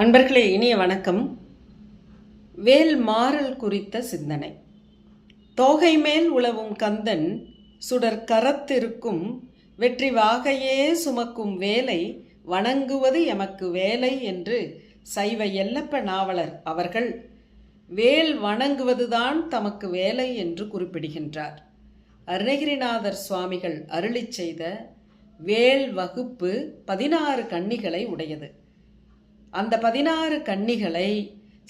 அன்பர்களே, இனிய வணக்கம். வேல் மாறல் குறித்த சிந்தனை. தோகை மேல் உலவும் கந்தன் சுடர் கரத்திருக்கும் வெற்றி வாகையே சுமக்கும் வேலை வணங்குவது எமக்கு வேலை என்று சைவ எல்லப்ப நாவலர் அவர்கள் வேல் வணங்குவதுதான் தமக்கு வேலை என்று குறிப்பிடுகின்றார். அருணகிரிநாதர் சுவாமிகள் அருளிச் செய்த வேல் வகுப்பு 16 கன்னிகளை உடையது. அந்த 16 கன்னிகளை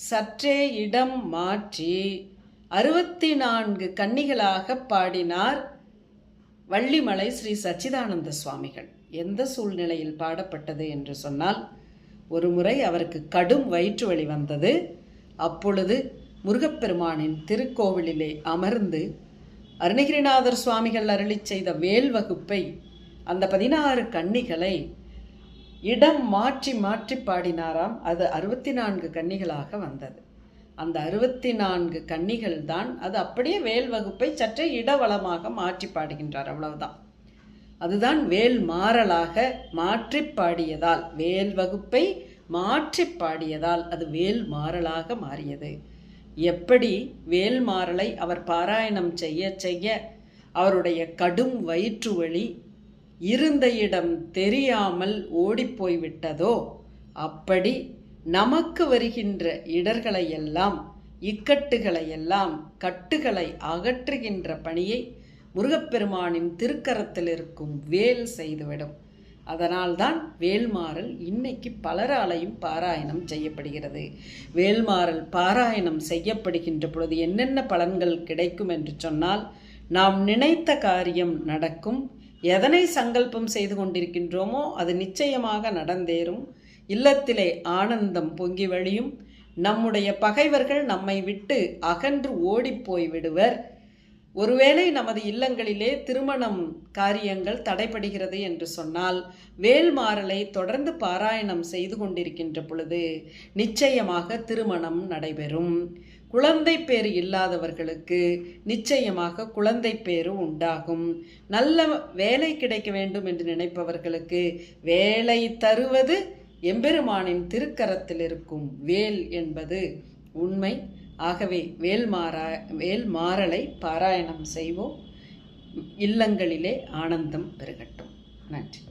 சற்றே இடம் மாற்றி 64 கன்னிகளாக பாடினார் வள்ளிமலை ஸ்ரீ சச்சிதானந்த சுவாமிகள். எந்த சூழ்நிலையில் பாடப்பட்டது என்று சொன்னால், ஒரு முறை அவருக்கு கடும் வயிற்று வலி வந்தது. அப்பொழுது முருகப்பெருமானின் திருக்கோவிலிலே அமர்ந்து அருணகிரிநாதர் சுவாமிகள் அருளிச் செய்த வேல் வகுப்பை, அந்த 16 கன்னிகளை இடம் மாற்றி மாற்றி பாடினாராம். அது 64 கன்னிகளாக வந்தது. அந்த 64 கன்னிகள் தான் அது அப்படியே வேல் வகுப்பை சற்றே இடவளமாக மாற்றி பாடுகின்றார். அவ்வளவுதான். அதுதான் வேல் மாறலாக மாற்றி பாடியதால், வேல் வகுப்பை மாற்றி பாடியதால் அது வேல் மாறலாக மாறியது. எப்படி வேல் மாறலை அவர் பாராயணம் செய்ய செய்ய அவருடைய கடும் வயிற்று வலி இருந்த இடம் தெரியாமல் ஓடிப்போய்விட்டதோ, அப்படி நமக்கு வருகின்ற இடர்களையெல்லாம், இக்கட்டுகளையெல்லாம், கட்டுகளை அகற்றுகின்ற பணியை முருகப்பெருமானின் திருக்கரத்தில் இருக்கும் வேல் செய்துவிடும். அதனால்தான் வேல்மாறல் இன்னைக்கு பலராலையும் பாராயணம் செய்யப்படுகிறது. வேல்மாறல் பாராயணம் செய்யப்படுகின்ற பொழுது என்னென்ன பலன்கள் கிடைக்கும் என்று சொன்னால், நாம் நினைத்த காரியம் நடக்கும். எதனை சங்கல்பம் செய்து கொண்டிருக்கின்றோமோ அது நிச்சயமாக நடந்தேறும். இல்லத்திலே ஆனந்தம் பொங்கி வழியும். நம்முடைய பகைவர்கள் நம்மை விட்டு அகன்று ஓடிப்போய் விடுவர். ஒருவேளை நமது இல்லங்களிலே திருமணம் காரியங்கள் தடைபடுகிறது என்று சொன்னால், வேல்மாறலை தொடர்ந்து பாராயணம் செய்து கொண்டிருக்கின்ற பொழுது நிச்சயமாக திருமணம் நடைபெறும். குழந்தை பேறு இல்லாதவர்களுக்கு நிச்சயமாக குழந்தை பேறு உண்டாகும். நல்ல வேலை கிடைக்க வேண்டும் என்று நினைப்பவர்களுக்கு வேலை தருவது எம்பெருமானின் திருக்கரத்தில் இருக்கும் வேல் என்பது உண்மை. ஆகவே வேல் மாறலை பாராயணம் செய்வோம். இல்லங்களிலே ஆனந்தம் பெருகட்டும். நன்றி.